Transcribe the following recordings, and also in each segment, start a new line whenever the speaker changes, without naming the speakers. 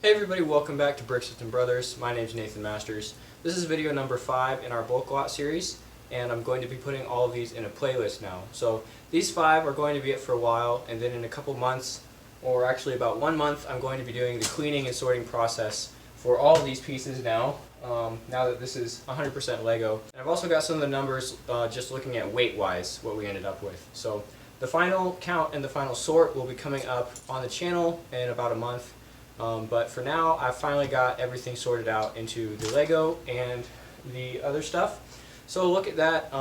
Hey everybody, welcome back to Brick System Brothers. My name is Nathan Masters. This is video number 5 in our bulk lot series, and I'm going to be putting all of these in a playlist now. So these 5 are going to be it for a while, and then in a couple months, or actually about 1 month, I'm going to be doing the cleaning and sorting process for all of these pieces now that this is 100% Lego. And I've also got some of the numbers just looking at weight-wise, what we ended up with. So the final count and the final sort will be coming up on the channel in about a month. But for now, I've finally got everything sorted out into the Lego and the other stuff. So look at that,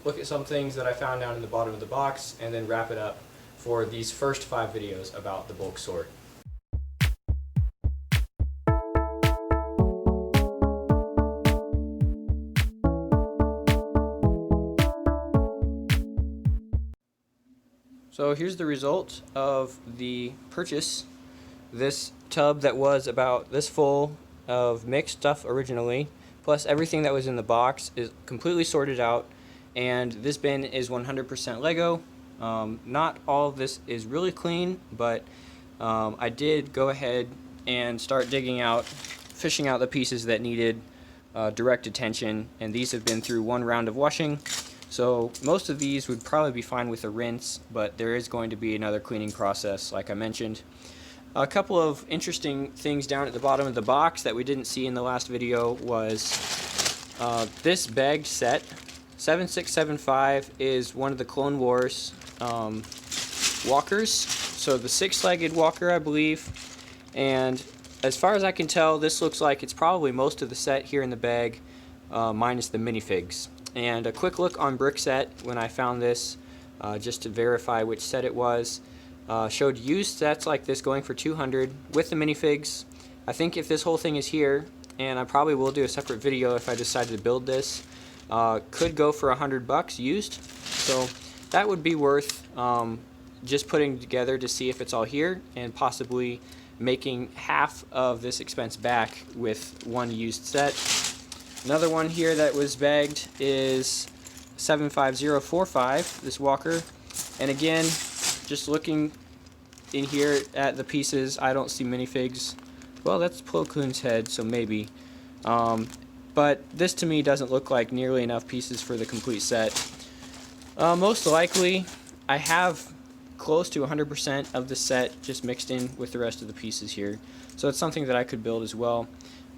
look at some things that I found down in the bottom of the box, and then wrap it up for these first 5 videos about the bulk sort. So here's the result of the purchase. This tub that was about this full of mixed stuff originally, plus everything that was in the box, is completely sorted out, and this bin is 100% Lego. Not all of this is really clean, but I did go ahead and start fishing out the pieces that needed direct attention, and these have been through 1 round of washing. So most of these would probably be fine with a rinse, but there is going to be another cleaning process like I mentioned. A couple of interesting things down at the bottom of the box that we didn't see in the last video was this bagged set. 7675 is one of the Clone Wars walkers, so the 6-legged walker, I believe. And as far as I can tell, this looks like it's probably most of the set here in the bag, minus the minifigs. And a quick look on Brickset when I found this, just to verify which set it was. Showed used sets like this going for $200 with the minifigs. I think if this whole thing is here, and I probably will do a separate video if I decided to build this, could go for $100 used. So that would be worth just putting together to see if it's all here, and possibly making half of this expense back with 1 used set. Another one here that was bagged is 75045, this walker, and again, just looking in here at the pieces, I don't see minifigs. Well, that's Plo Koon's head, so maybe. But this to me doesn't look like nearly enough pieces for the complete set. Most likely, I have close to 100% of the set just mixed in with the rest of the pieces here. So it's something that I could build as well.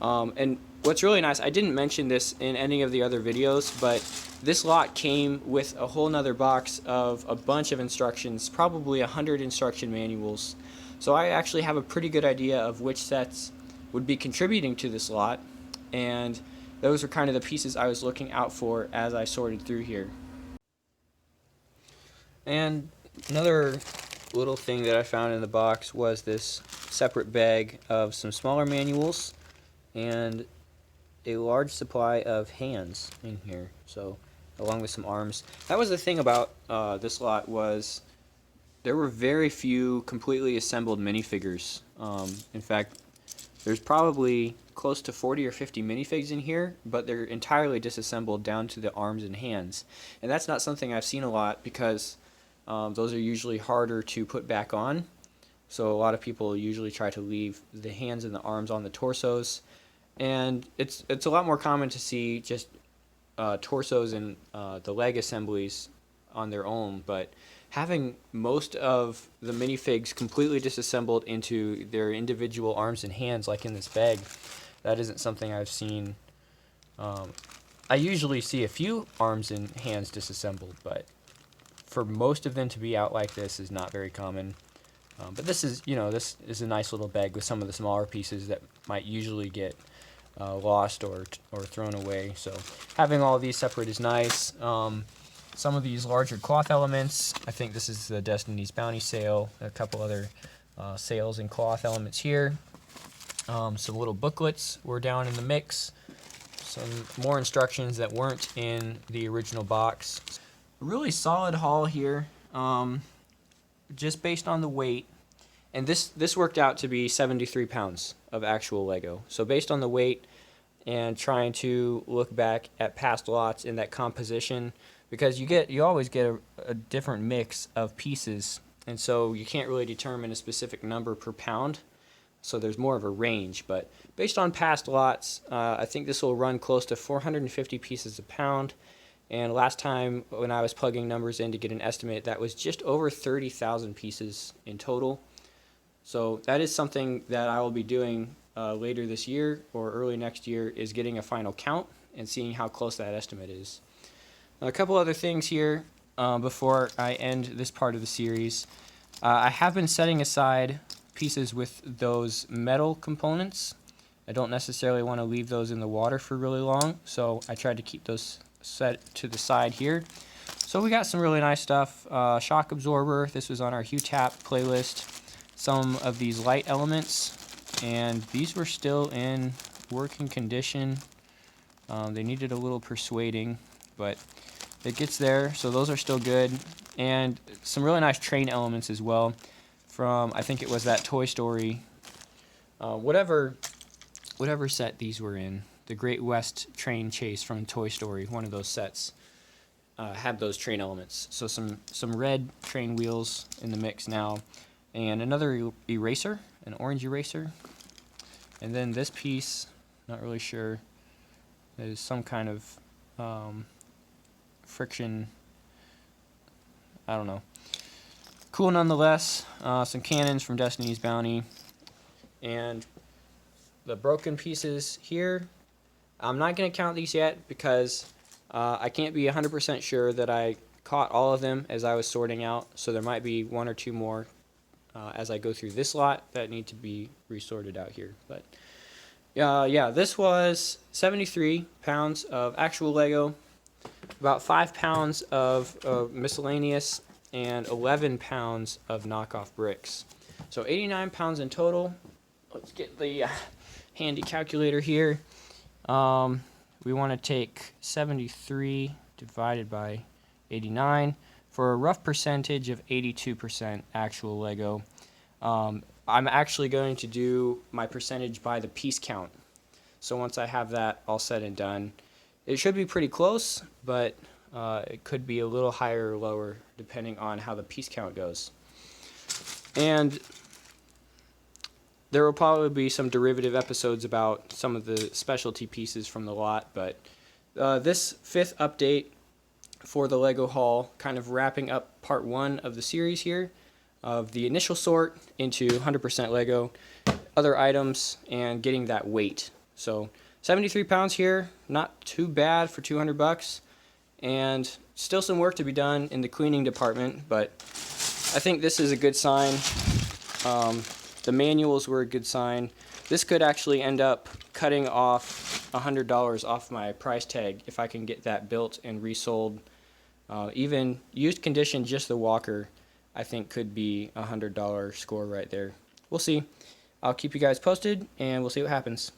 And what's really nice, I didn't mention this in any of the other videos, but this lot came with a whole nother box of a bunch of instructions, probably 100 instruction manuals. So I actually have a pretty good idea of which sets would be contributing to this lot, and those are kind of the pieces I was looking out for as I sorted through here. And another little thing that I found in the box was this separate bag of some smaller manuals and a large supply of hands in here, so along with some arms. That was the thing about this lot, was there were very few completely assembled minifigures. In fact, there's probably close to 40 or 50 minifigs in here, but they're entirely disassembled down to the arms and hands. And that's not something I've seen a lot, because those are usually harder to put back on. So a lot of people usually try to leave the hands and the arms on the torsos. And it's a lot more common to see just torsos and the leg assemblies on their own, but having most of the minifigs completely disassembled into their individual arms and hands, like in this bag, that isn't something I've seen. I usually see a few arms and hands disassembled, but for most of them to be out like this is not very common. But this is a nice little bag with some of the smaller pieces that might usually get lost or thrown away. So having all of these separate is nice. Some of these larger cloth elements, I think this is the Destiny's Bounty sale, a couple other sales and cloth elements here. Some little booklets were down in the mix. Some more instructions that weren't in the original box. A really solid haul here, just based on the weight. And this worked out to be 73 pounds of actual Lego. So based on the weight and trying to look back at past lots in that composition, because you always get a different mix of pieces, and so you can't really determine a specific number per pound. so there's more of a range. But based on past lots, I think this will run close to 450 pieces a pound. And last time when I was plugging numbers in to get an estimate, that was just over 30,000 pieces in total. So that is something that I will be doing later this year or early next year, is getting a final count and seeing how close that estimate is. A couple other things here before I end this part of the series. I have been setting aside pieces with those metal components. I don't necessarily want to leave those in the water for really long, so I tried to keep those set to the side here. So we got some really nice stuff. Shock absorber, this was on our HuTap playlist. Some of these light elements, and these were still in working condition. They needed a little persuading, but it gets there, so those are still good. And some really nice train elements as well from, I think it was that Toy Story, whatever set these were in. The Great West Train Chase from Toy Story, one of those sets, had those train elements. So some red train wheels in the mix now. And another eraser, an orange eraser. And then this piece, not really sure, it is some kind of friction, I don't know. Cool nonetheless. Some cannons from Destiny's Bounty. And the broken pieces here, I'm not going to count these yet because I can't be 100% sure that I caught all of them as I was sorting out. So there might be one or two more as I go through this lot that need to be resorted out here. But yeah, this was 73 pounds of actual Lego, about 5 pounds of miscellaneous, and 11 pounds of knockoff bricks. So 89 pounds in total. Let's get the handy calculator here. We want to take 73 divided by 89 for a rough percentage of 82% actual Lego. I'm actually going to do my percentage by the piece count. So once I have that all said and done, it should be pretty close, but it could be a little higher or lower depending on how the piece count goes. And there will probably be some derivative episodes about some of the specialty pieces from the lot, but this 5th update for the Lego haul, kind of wrapping up part 1 of the series here, of the initial sort into 100% Lego, other items, and getting that weight. So 73 pounds here, not too bad for 200 bucks, and still some work to be done in the cleaning department, but I think this is a good sign. The manuals were a good sign. This could actually end up cutting off $100 off my price tag if I can get that built and resold. Even used condition, just the walker, I think could be a $100 score right there. We'll see. I'll keep you guys posted, and we'll see what happens.